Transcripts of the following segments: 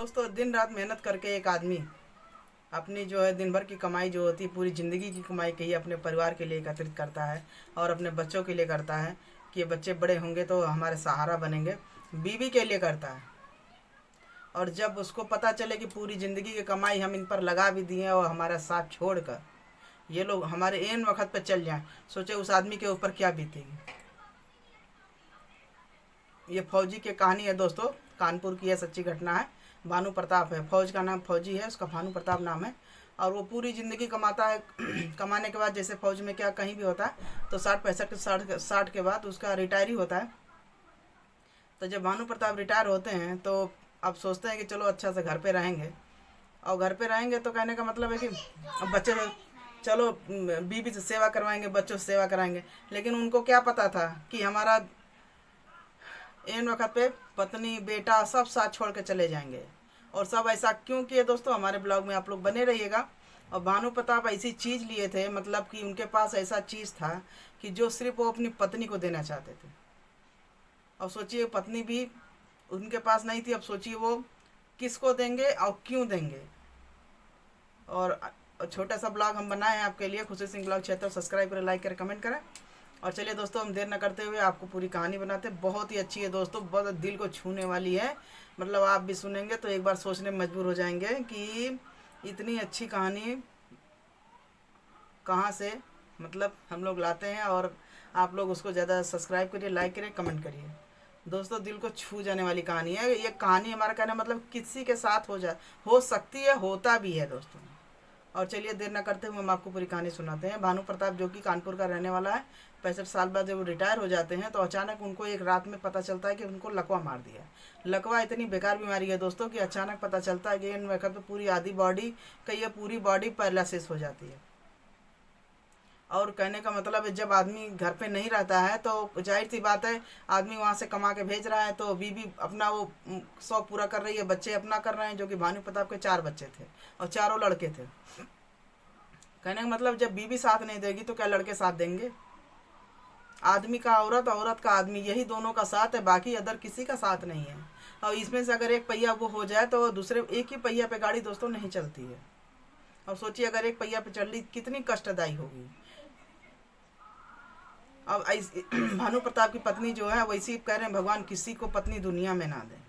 दोस्तों दिन रात मेहनत करके एक आदमी अपनी जो है दिन भर की कमाई जो होती है, पूरी ज़िंदगी की कमाई कही अपने परिवार के लिए एकत्रित करता है और अपने बच्चों के लिए करता है कि ये बच्चे बड़े होंगे तो हमारे सहारा बनेंगे। बीवी के लिए करता है। और जब उसको पता चले कि पूरी ज़िंदगी की कमाई हम इन पर लगा भी दिए और हमारा साथ छोड़कर ये लोग हमारे एन वक्त पे चल जाएं, सोचे उस आदमी के ऊपर क्या बीतेगी। ये फौजी की कहानी है दोस्तों, कानपुर की यह सच्ची घटना है। भानु प्रताप है, फौज का नाम फौजी है, उसका भानु प्रताप नाम है। और वो पूरी ज़िंदगी कमाता है। कमाने के बाद जैसे फौज में क्या कहीं भी होता है तो 60 के बाद उसका रिटायरी होता है। तो जब भानु प्रताप रिटायर होते हैं तो अब सोचते हैं कि चलो अच्छा से घर पे रहेंगे। और घर पे रहेंगे तो कहने का मतलब है कि अब बच्चे चलो बीवी से सेवा करवाएंगे, बच्चों से सेवा कराएंगे। लेकिन उनको क्या पता था कि हमारा एन वक्त पे पत्नी बेटा सब साथ छोड़ के चले जाएंगे। और सब ऐसा क्यों किए दोस्तों, हमारे ब्लॉग में आप लोग बने रहिएगा। और भानु प्रताप ऐसी चीज़ लिए थे, मतलब कि उनके पास ऐसा चीज़ था कि जो सिर्फ वो अपनी पत्नी को देना चाहते थे। और सोचिए पत्नी भी उनके पास नहीं थी, अब सोचिए वो किसको देंगे और क्यों देंगे। और छोटा सा ब्लॉग हम बनाए हैं आपके लिए, खुशी सिंह ब्लॉग 76। सब्सक्राइब करें, लाइक करें, कमेंट करें। और चलिए दोस्तों हम देर न करते हुए आपको पूरी कहानी बनाते हैं। बहुत ही अच्छी है दोस्तों, बहुत दिल को छूने वाली है। मतलब आप भी सुनेंगे तो एक बार सोचने में मजबूर हो जाएंगे कि इतनी अच्छी कहानी कहाँ से मतलब हम लोग लाते हैं। और आप लोग उसको ज़्यादा सब्सक्राइब करिए, लाइक करिए, कमेंट करिए। दोस्तों दिल को छू जाने वाली कहानी है ये कहानी। हमारा कहना मतलब किसी के साथ हो सकती है, होता भी है दोस्तों। और चलिए देर न करते हुए हम आपको पूरी कहानी सुनाते हैं। भानु प्रताप जो कि कानपुर का रहने वाला है, 65 साल बाद जब वो रिटायर हो जाते हैं तो अचानक उनको एक रात में पता चलता है कि उनको लकवा मार दिया। लकवा इतनी बेकार बीमारी है दोस्तों कि अचानक पता चलता है कि इन वक्त पे पूरी आधी बॉडी का ये पूरी बॉडी पैरालिसिस हो जाती है। और कहने का मतलब है जब आदमी घर पे नहीं रहता है तो जाहिर सी बात है आदमी वहाँ से कमा के भेज रहा है तो बीवी अपना वो शौक पूरा कर रही है, बच्चे अपना कर रहे हैं। जो कि भानु प्रताप के 4 बच्चे थे और चारों लड़के थे। कहने का मतलब जब बीवी साथ नहीं देगी तो क्या लड़के साथ देंगे। आदमी का औरत, औरत का आदमी, यही दोनों का साथ है, बाकी अदर किसी का साथ नहीं है। और इसमें से अगर एक पहिया वो हो जाए तो दूसरे एक ही पहिया पे गाड़ी दोस्तों नहीं चलती है। अब सोचिए अगर एक पहिया पे चल रही कितनी कष्टदायी होगी। अब भानु प्रताप की पत्नी जो है वैसी कह रहे हैं भगवान किसी को पत्नी दुनिया में ना दे।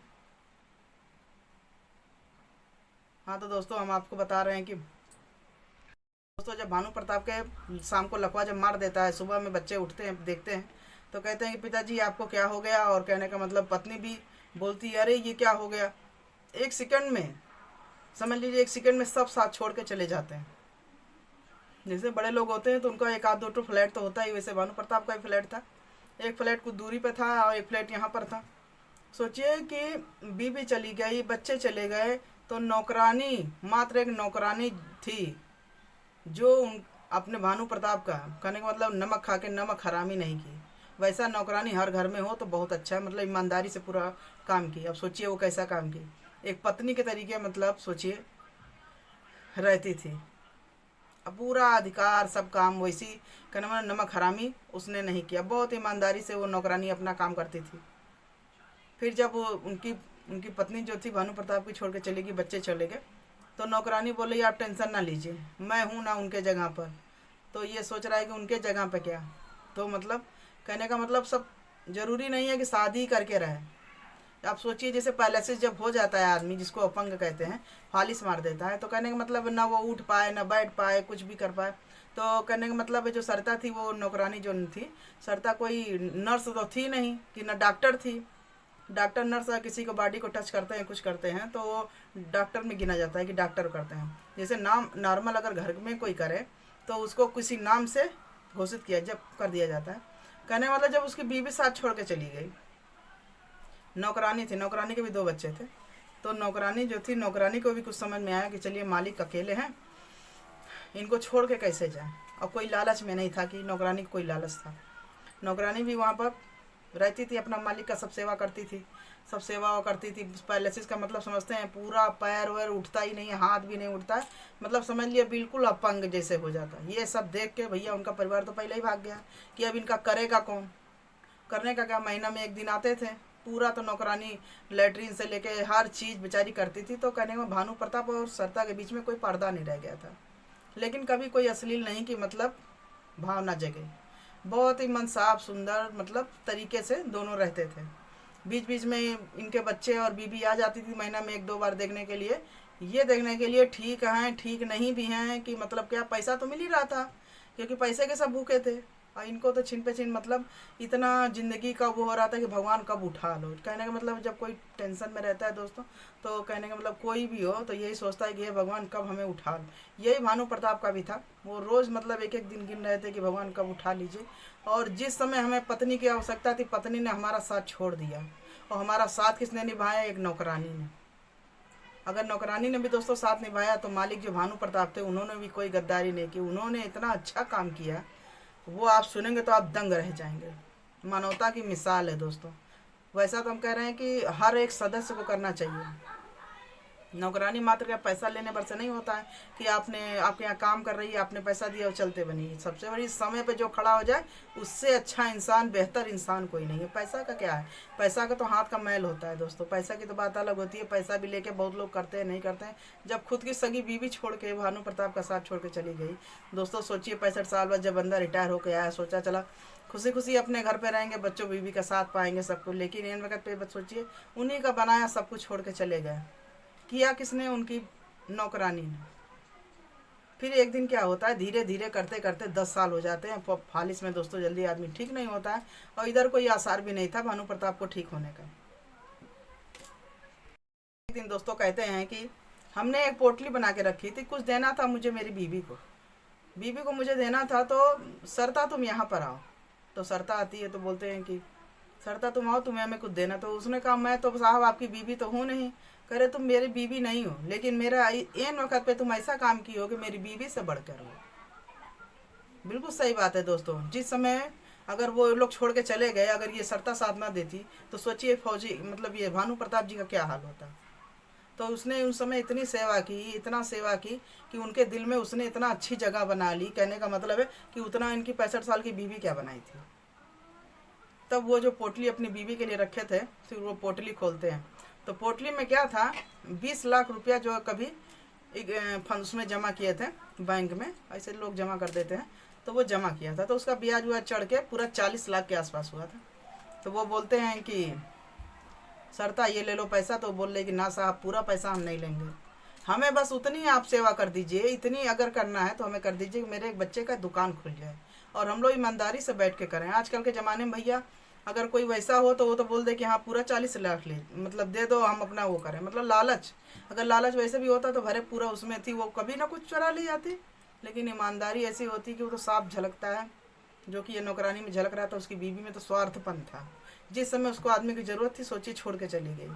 हाँ तो दोस्तों हम आपको बता रहे हैं कि दोस्तों जब भानु प्रताप के शाम को लकवा जब मार देता है, सुबह में बच्चे उठते हैं देखते हैं तो कहते हैं कि पिताजी आपको क्या हो गया। और कहने का मतलब पत्नी भी बोलती है अरे ये क्या हो गया। एक सेकंड में समझ लीजिए, एक सेकंड में सब साथ छोड़ के चले जाते हैं। जैसे बड़े लोग होते हैं तो उनका एक आध दो फ्लैट तो होता ही, वैसे भानु प्रताप का भी फ्लैट था। एक फ्लैट कुछ दूरी पे था और एक फ्लैट यहाँ पर था। सोचिए कि बीवी चली गई, बच्चे चले गए तो नौकरानी, मात्र एक नौकरानी थी जो अपने भानु प्रताप का कहने का मतलब नमक खा के नमक हरामी नहीं की। वैसा नौकरानी हर घर में हो तो बहुत अच्छा है, मतलब ईमानदारी से पूरा काम की। अब सोचिए वो कैसा काम की, एक पत्नी के तरीके मतलब सोचिए रहती थी। अब पूरा अधिकार सब काम वैसी कहने मतलब नमक हरामी उसने नहीं किया, बहुत ईमानदारी से वो नौकरानी अपना काम करती थी। फिर जब वो उनकी उनकी पत्नी जो थी भानु प्रताप की छोड़ के चली गई, बच्चे चले गए तो नौकरानी बोली आप टेंशन ना लीजिए, मैं हूँ ना उनके जगह पर। तो ये सोच रहा है कि उनके जगह पे क्या, तो मतलब कहने का मतलब सब ज़रूरी नहीं है कि शादी करके रहे। आप सोचिए जैसे पैलिसिस जब हो जाता है आदमी, जिसको अपंग कहते हैं, फालिस मार देता है, तो कहने का मतलब ना वो उठ पाए ना बैठ पाए कुछ भी कर पाए। तो कहने का मतलब जो सरिता थी, वो नौकरानी जो थी सरिता, कोई नर्स तो थी नहीं कि ना डॉक्टर थी। डॉक्टर नर्स किसी को बॉडी को टच करते हैं कुछ करते हैं तो वो डॉक्टर में गिना जाता है कि डॉक्टर करते हैं। जैसे नाम नॉर्मल अगर घर में कोई करे तो उसको किसी नाम से घोषित किया जब कर दिया जाता है। कहने वाला जब उसकी बीवी साथ छोड़ के चली गई, नौकरानी थी, नौकरानी के भी 2 बच्चे थे, तो नौकरानी जो थी, नौकरानी को भी कुछ समझ में आया कि चलिए मालिक अकेले हैं, इनको छोड़ के कैसे जाए। और कोई लालच में नहीं था कि नौकरानी को कोई लालच था। नौकरानी भी वहाँ पर रहती थी, अपना मालिक का सब सेवा करती थी, सब सेवा करती थी। पैरालिसिस का मतलब समझते हैं पूरा पैर वैर उठता ही नहीं है, हाथ भी नहीं उठता है, मतलब समझ लिया बिल्कुल अपंग जैसे हो जाता है। ये सब देख के भैया उनका परिवार तो पहले ही भाग गया कि अब इनका करेगा कौन, करने का क्या। महीना में 1 दिन आते थे पूरा तो नौकरानी लेटरिन से लेके हर चीज़ बेचारी करती थी। तो कहने में भानु प्रताप और सरिता के बीच में कोई पर्दा नहीं रह गया था, लेकिन कभी कोई अश्लील नहीं कि मतलब भावना जगे। बहुत ही मन साफ सुंदर मतलब तरीके से दोनों रहते थे। बीच बीच में इनके बच्चे और बीबी आ जाती थी महीना में 1-2 बार देखने के लिए, ये देखने के लिए ठीक हैं ठीक नहीं भी हैं कि मतलब क्या पैसा तो मिल ही रहा था, क्योंकि पैसे के सब भूखे थे। और इनको तो छिन पे छिन मतलब इतना ज़िंदगी का वो हो रहा था कि भगवान कब उठा लो। कहने का मतलब जब कोई टेंशन में रहता है दोस्तों, तो कहने का मतलब कोई भी हो तो यही सोचता है कि ये भगवान कब हमें उठा लो। यही भानु प्रताप का भी था। वो रोज़ मतलब एक एक दिन गिन रहे थे कि भगवान कब उठा लीजिए। और जिस समय हमें पत्नी की आवश्यकता थी, पत्नी ने हमारा साथ छोड़ दिया। और हमारा साथ किसने निभाया? एक नौकरानी ने। अगर नौकरानी ने भी दोस्तों साथ निभाया तो मालिक जो भानु प्रताप थे उन्होंने भी कोई गद्दारी नहीं की। उन्होंने इतना अच्छा काम किया, वो आप सुनेंगे तो आप दंग रह जाएंगे। मानवता की मिसाल है दोस्तों। वैसा तो हम कह रहे हैं कि हर एक सदस्य को करना चाहिए। नौकरानी मात्र का पैसा लेने पर से नहीं होता है कि आपके यहाँ काम कर रही है, आपने पैसा दिया और चलते बनी। सबसे बड़ी समय पे जो खड़ा हो जाए उससे अच्छा इंसान, बेहतर इंसान कोई नहीं है। पैसा का क्या है? पैसा का तो हाथ का मैल होता है दोस्तों। पैसा की तो बात अलग होती है। पैसा भी लेके बहुत लोग करते हैं, नहीं करते हैं। जब खुद की सगी बीवी छोड़ के भानु प्रताप का साथ छोड़ के चली गई दोस्तों, सोचिए 65 साल बाद जब बंदा रिटायर होकर आया, सोचा चला खुशी खुशी अपने घर पे रहेंगे, बच्चों बीवी का साथ पाएंगे सब कुछ। लेकिन इन वक्त पे सोचिए उन्हीं का बनाया सब कुछ छोड़ के चले गए। किया किसने? उनकी नौकरानी ने। फिर एक दिन क्या होता है, धीरे धीरे करते करते 10 साल हो जाते हैं। फालिस में दोस्तों जल्दी आदमी ठीक नहीं होता है। और इधर कोई आसार भी नहीं था भानु प्रताप को ठीक होने का। एक दिन दोस्तों कहते हैं कि हमने एक पोटली बना के रखी थी, कुछ देना था मुझे मेरी बीवी को मुझे देना था। तो सरिता तुम यहाँ पर आओ। तो सरिता आती है तो बोलते हैं कि सरिता तुम आओ, तुम्हें हमें कुछ देना। तो उसने कहा मैं तो साहब आपकी बीवी तो हूँ नहीं। कह रहे तुम मेरी बीवी नहीं हो, लेकिन मेरा इन वक्त पे तुम ऐसा काम की हो कि मेरी बीवी से बढ़कर हो। बिल्कुल सही बात है दोस्तों। जिस समय अगर वो लोग छोड़ के चले गए, अगर ये सरिता साथ ना देती तो सोचिए फौजी मतलब ये भानु प्रताप जी का क्या हाल होता। तो उसने उस समय इतनी सेवा की, इतना सेवा की कि उनके दिल में उसने इतना अच्छी जगह बना ली। कहने का मतलब है कि उतना इनकी 65 साल की बीवी क्या बनाई थी। तब वो जो पोटली अपनी बीवी के लिए रखे थे, फिर वो पोटली खोलते हैं तो पोटली में क्या था, 20 लाख रुपया जो कभी एक फंड्स में जमा किए थे बैंक में, ऐसे लोग जमा कर देते हैं, तो वो जमा किया था। तो उसका ब्याज हुआ चढ़ के पूरा 40 लाख के आसपास हुआ था। तो वो बोलते हैं कि सरिता ये ले लो पैसा। तो बोल रहे कि ना साहब पूरा पैसा हम नहीं लेंगे, हमें बस उतनी आप सेवा कर दीजिए, इतनी अगर करना है तो हमें कर दीजिए कि मेरे एक बच्चे का दुकान खुल जाए और हम लोग ईमानदारी से बैठ के करें। आजकल के ज़माने में भैया अगर कोई वैसा हो तो वो तो बोल दे कि हाँ पूरा 40 लाख ले मतलब दे दो, हम अपना वो करें। मतलब लालच, अगर लालच वैसे भी होता तो भरे पूरा उसमें थी, वो कभी ना कुछ चुरा ले जाती। लेकिन ईमानदारी ऐसी होती कि वो तो साफ झलकता है, जो कि ये नौकरानी में झलक रहा था। उसकी बीवी में तो स्वार्थपन था। जिस समय उसको आदमी की ज़रूरत थी सोचिए छोड़ के चली गई।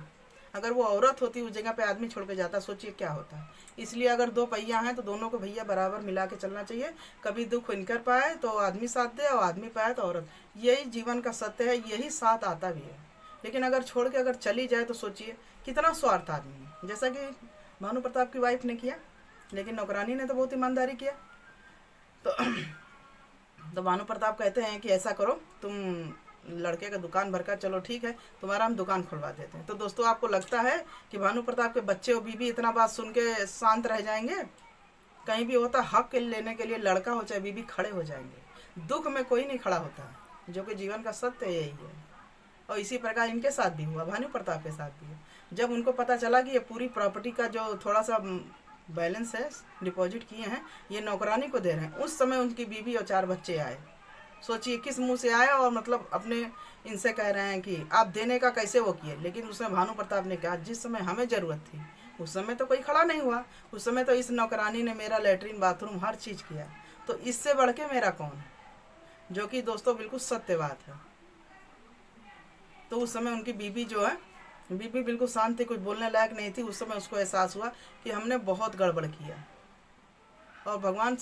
अगर वो औरत होती उस जगह पे आदमी छोड़ के जाता, सोचिए क्या होता है। इसलिए अगर 2 पहिया हैं तो दोनों को भैया बराबर मिला के चलना चाहिए। कभी दुख इनकर पाए तो आदमी साथ दे और आदमी पाए तो औरत। यही जीवन का सत्य है, यही साथ आता भी है। लेकिन अगर छोड़ के अगर चली जाए तो सोचिए कितना स्वार्थ आदमी है, जैसा कि भानु प्रताप की वाइफ ने किया। लेकिन नौकरानी ने तो बहुत ईमानदारी किया। तो भानु प्रताप कहते हैं कि ऐसा करो, तुम लड़के का दुकान भर कर चलो, ठीक है तुम्हारा हम दुकान खुलवा देते हैं। तो दोस्तों आपको लगता है कि भानु प्रताप के बच्चे और बीवी इतना बात सुन के शांत रह जाएंगे? कहीं भी होता हक लेने के लिए लड़का हो चाहे बीवी खड़े हो जाएंगे। दुख में कोई नहीं खड़ा होता, जो कि जीवन का सत्य यही है। और इसी प्रकार इनके साथ भी हुआ, भानु प्रताप के साथ भी है। जब उनको पता चला कि ये पूरी प्रॉपर्टी का जो थोड़ा सा बैलेंस है डिपॉजिट किए हैं ये नौकरानी को दे रहे हैं, उस समय उनकी बीवी और 4 बच्चे आए। सोचिए किस मुंह से आया और मतलब अपने इनसे कह रहे हैं कि आप देने का कैसे वो किए। लेकिन उसमें भानु प्रताप ने कहा जिस समय हमें ज़रूरत थी उस समय तो कोई खड़ा नहीं हुआ। उस समय तो इस नौकरानी ने मेरा लेटरिन बाथरूम हर चीज़ किया, तो इससे बढ़ के मेरा कौन है, जो कि दोस्तों बिल्कुल सत्य बात है। तो उस समय उनकी बीवी जो है, बीवी बिल्कुल शांत थी, कुछ बोलने लायक नहीं थी। उस समय उसको एहसास हुआ कि हमने बहुत गड़बड़ किया और भगवान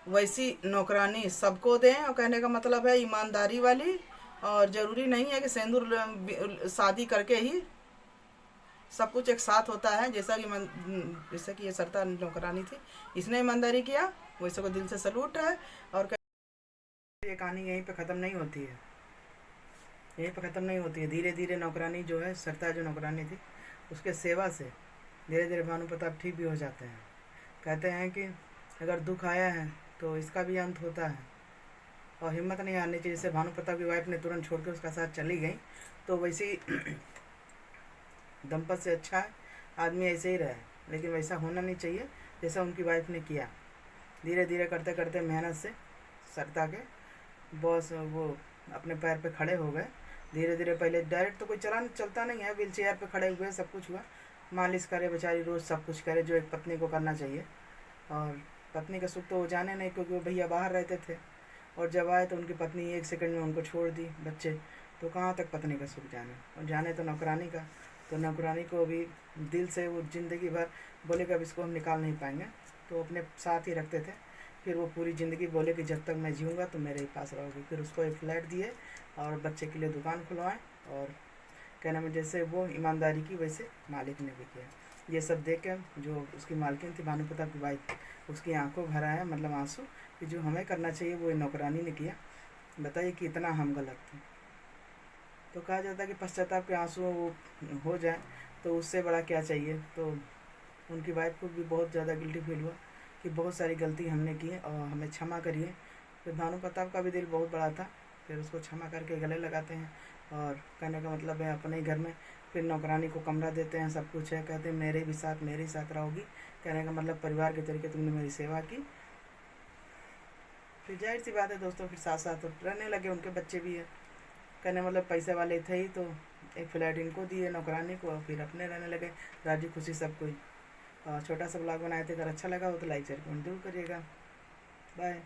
वैसी नौकरानी सबको दें। और कहने का मतलब है ईमानदारी वाली। और ज़रूरी नहीं है कि सिंदूर शादी करके ही सब कुछ एक साथ होता है। जैसा कि ये सरिता नौकरानी थी, इसने ईमानदारी किया, वैसे को दिल से सलूट है। और ये कहानी यहीं पे ख़त्म नहीं होती है। यहीं पर ख़त्म नहीं होती है, धीरे धीरे नौकरानी जो है, सरिता जो नौकरानी थी उसके सेवा से धीरे धीरे भानु प्रताप ठीक भी हो जाते हैं। कहते हैं कि अगर दुख आया है तो इसका भी अंत होता है, और हिम्मत नहीं हारनी चाहिए। जैसे भानु प्रताप की वाइफ ने तुरंत छोड़ के उसका साथ चली गई, तो वैसे ही दंपत से अच्छा है आदमी ऐसे ही रहे, लेकिन वैसा होना नहीं चाहिए जैसा उनकी वाइफ ने किया। धीरे धीरे करते करते मेहनत से सरिता के बॉस वो अपने पैर पे खड़े हो गए। धीरे धीरे पहले डायरेक्ट तो कोई चलता नहीं है, व्हील चेयर पे खड़े हुए, सब कुछ हुआ, मालिश करे बेचारी रोज़, सब कुछ करे जो एक पत्नी को करना चाहिए। और पत्नी का सुख तो वो जाने नहीं, क्योंकि वो भैया बाहर रहते थे, और जब आए तो उनकी पत्नी 1 सेकंड में उनको छोड़ दी बच्चे, तो कहाँ तक पत्नी का सुख जाने, और जाने तो नौकरानी का। तो नौकरानी को भी दिल से वो ज़िंदगी भर बोले कि अब इसको हम निकाल नहीं पाएंगे, तो अपने साथ ही रखते थे। फिर वो पूरी ज़िंदगी बोले कि जब तक मैं जीऊँगा तो मेरे ही पास रहोगी। फिर उसको एक फ्लैट दिए और बच्चे के लिए दुकान खुलवाएं, और कहने में जैसे वो ईमानदारी की वैसे मालिक ने भी किया। ये सब देख के जो उसकी मालकिन थी भानु प्रताप की वाइफ, उसकी आंखों भर आया, मतलब आंसू, कि जो हमें करना चाहिए वो नौकरानी ने किया। बताइए कि इतना हम गलत थे। तो कहा जाता है कि पश्चाताप के आंसू हो जाए तो उससे बड़ा क्या चाहिए। तो उनकी वाइफ को भी बहुत ज़्यादा गिल्टी फील हुआ कि बहुत सारी गलती हमने की और हमें क्षमा करिए। फिर भानु प्रताप का भी दिल बहुत बड़ा था, फिर उसको क्षमा करके गले लगाते हैं, और कहने का मतलब है अपने ही घर में फिर नौकरानी को कमरा देते हैं, सब कुछ है, कहते हैं मेरे ही साथ रहोगी। कहने का मतलब परिवार के तरीके तुमने मेरी सेवा की। फिर जाहिर सी बात है दोस्तों, फिर साथ साथ रहने लगे, उनके बच्चे भी है। कहने मतलब पैसे वाले थे ही, तो एक फ्लैट इनको दिए नौकरानी को, और फिर अपने रहने लगे राजी खुशी सब कोई। और छोटा सा ब्लॉग बनाए थे, अगर अच्छा लगा हो तो लाइक शेयर कमेंट जरूर करिएगा। बाय।